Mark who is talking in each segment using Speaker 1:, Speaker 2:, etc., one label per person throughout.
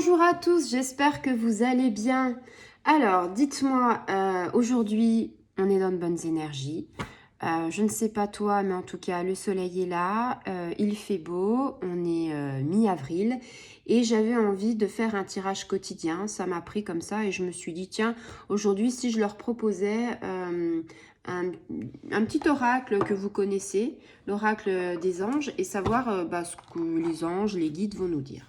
Speaker 1: Bonjour à tous, j'espère que vous allez bien. Alors, dites-moi, aujourd'hui, on est dans de bonnes énergies. Je ne sais pas toi, mais en tout cas, le soleil est là, il fait beau, on est mi-avril et j'avais envie de faire un tirage quotidien. Ça m'a pris comme ça et je me suis dit, tiens, aujourd'hui, si je leur proposais un petit oracle que vous connaissez, l'oracle des anges, et savoir ce que les anges, les guides vont nous dire.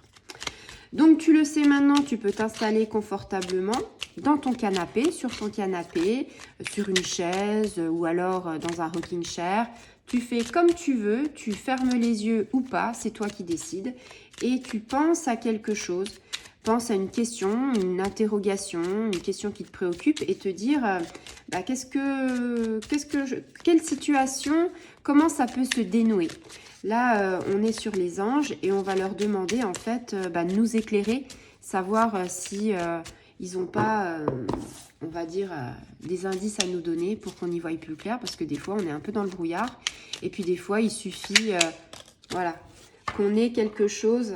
Speaker 1: Donc tu le sais maintenant, tu peux t'installer confortablement dans ton canapé, sur ton canapé, sur une chaise ou alors dans un rocking chair. Tu fais comme tu veux, tu fermes les yeux ou pas, c'est toi qui décides. Et tu penses à quelque chose, pense à une question, une interrogation, une question qui te préoccupe et te dire quelle situation, comment ça peut se dénouer. Là, on est sur les anges et on va leur demander en fait de nous éclairer, savoir si ils n'ont pas, on va dire, des indices à nous donner pour qu'on y voie plus clair, parce que des fois on est un peu dans le brouillard et puis des fois il suffit, voilà, qu'on ait quelque chose.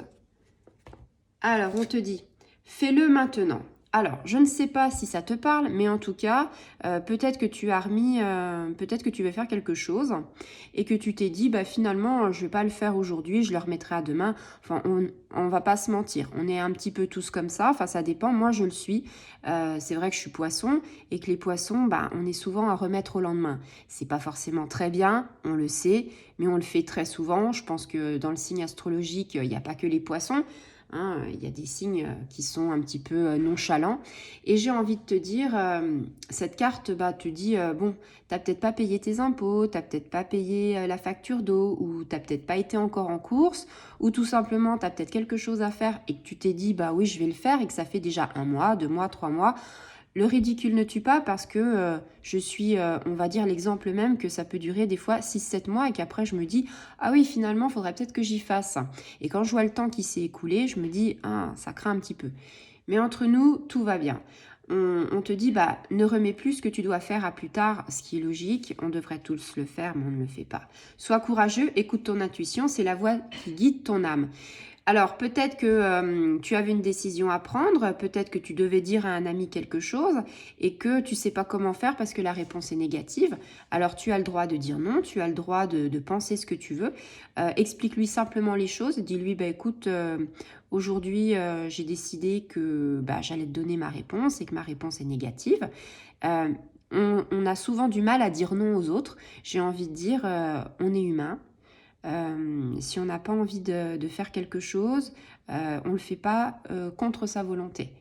Speaker 1: Alors on te dit, fais-le maintenant. Alors, je ne sais pas si ça te parle, mais en tout cas, peut-être que tu as remis, peut-être que tu veux faire quelque chose et que tu t'es dit, finalement, je ne vais pas le faire aujourd'hui, je le remettrai à demain. Enfin, on va pas se mentir, on est un petit peu tous comme ça. Enfin, ça dépend, moi je le suis. C'est vrai que je suis poisson et que les poissons, on est souvent à remettre au lendemain. C'est pas forcément très bien, on le sait, mais on le fait très souvent. Je pense que dans le signe astrologique, il n'y a pas que les poissons. Il y a des signes qui sont un petit peu nonchalants. Et j'ai envie de te dire, cette carte te dit, bon, tu n'as peut-être pas payé tes impôts, tu n'as peut-être pas payé la facture d'eau, ou tu n'as peut-être pas été encore en course, ou tout simplement, tu as peut-être quelque chose à faire et que tu t'es dit, oui, je vais le faire, et que ça fait déjà 1 mois, 2 mois, 3 mois. Le ridicule ne tue pas, parce que je suis, on va dire l'exemple même, que ça peut durer des fois 6-7 mois et qu'après je me dis, ah oui, finalement, il faudrait peut-être que j'y fasse. Et quand je vois le temps qui s'est écoulé, je me dis, ah, ça craint un petit peu. Mais entre nous, tout va bien. On te dit, ne remets plus ce que tu dois faire à plus tard, ce qui est logique. On devrait tous le faire, mais on ne le fait pas. Sois courageux, écoute ton intuition, c'est la voix qui guide ton âme. Alors, peut-être que tu avais une décision à prendre, peut-être que tu devais dire à un ami quelque chose et que tu ne sais pas comment faire parce que la réponse est négative. Alors, tu as le droit de dire non, tu as le droit de penser ce que tu veux. Explique-lui simplement les choses. Dis-lui, écoute, aujourd'hui, j'ai décidé que j'allais te donner ma réponse et que ma réponse est négative. On a souvent du mal à dire non aux autres. J'ai envie de dire, on est humain. Si on n'a pas envie de faire quelque chose, on ne le fait pas contre sa volonté.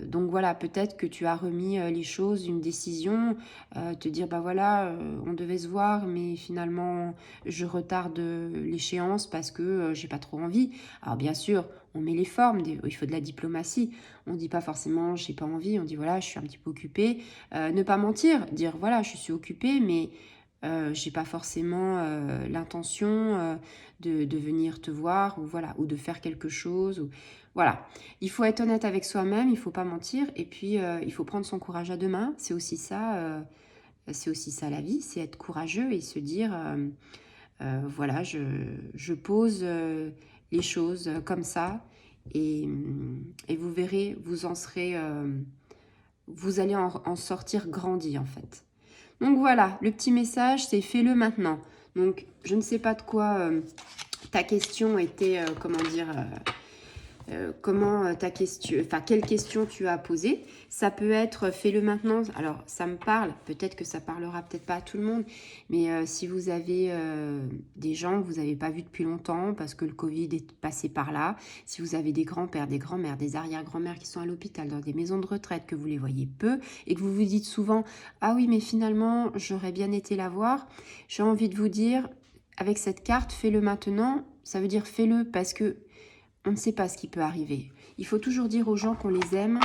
Speaker 1: Donc voilà, peut-être que tu as remis les choses, une décision, te dire on devait se voir, mais finalement je retarde l'échéance parce que j'ai pas trop envie. Alors bien sûr, on met les formes, il faut de la diplomatie. On dit pas forcément j'ai pas envie, on dit voilà, je suis un petit peu occupée. Ne pas mentir, dire voilà, je suis occupée, mais j'ai pas forcément l'intention de venir te voir ou de faire quelque chose. Voilà, il faut être honnête avec soi-même, il faut pas mentir et puis il faut prendre son courage à deux mains. C'est aussi ça la vie, c'est être courageux et se dire voilà, je pose les choses comme ça et vous verrez, vous allez en sortir grandi en fait. Donc voilà, le petit message, c'est fais-le maintenant. Donc, je ne sais pas de quoi ta question était, quelle question tu as posée. Ça peut être fais-le maintenant. Alors, ça me parle, peut-être que ça parlera peut-être pas à tout le monde, mais si vous avez des gens que vous n'avez pas vus depuis longtemps parce que le Covid est passé par là, si vous avez des grands-pères, des grands-mères, des arrière-grands-mères qui sont à l'hôpital, dans des maisons de retraite, que vous les voyez peu et que vous vous dites souvent « Ah oui, mais finalement, j'aurais bien été la voir », j'ai envie de vous dire, avec cette carte, fais-le maintenant, ça veut dire fais-le parce que on ne sait pas ce qui peut arriver. Il faut toujours dire aux gens qu'on les aime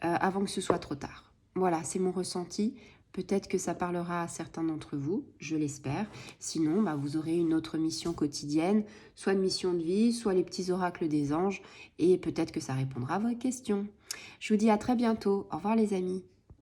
Speaker 1: avant que ce soit trop tard. Voilà, c'est mon ressenti. Peut-être que ça parlera à certains d'entre vous, je l'espère. Sinon, vous aurez une autre mission quotidienne, soit une mission de vie, soit les petits oracles des anges, et peut-être que ça répondra à vos questions. Je vous dis à très bientôt. Au revoir les amis.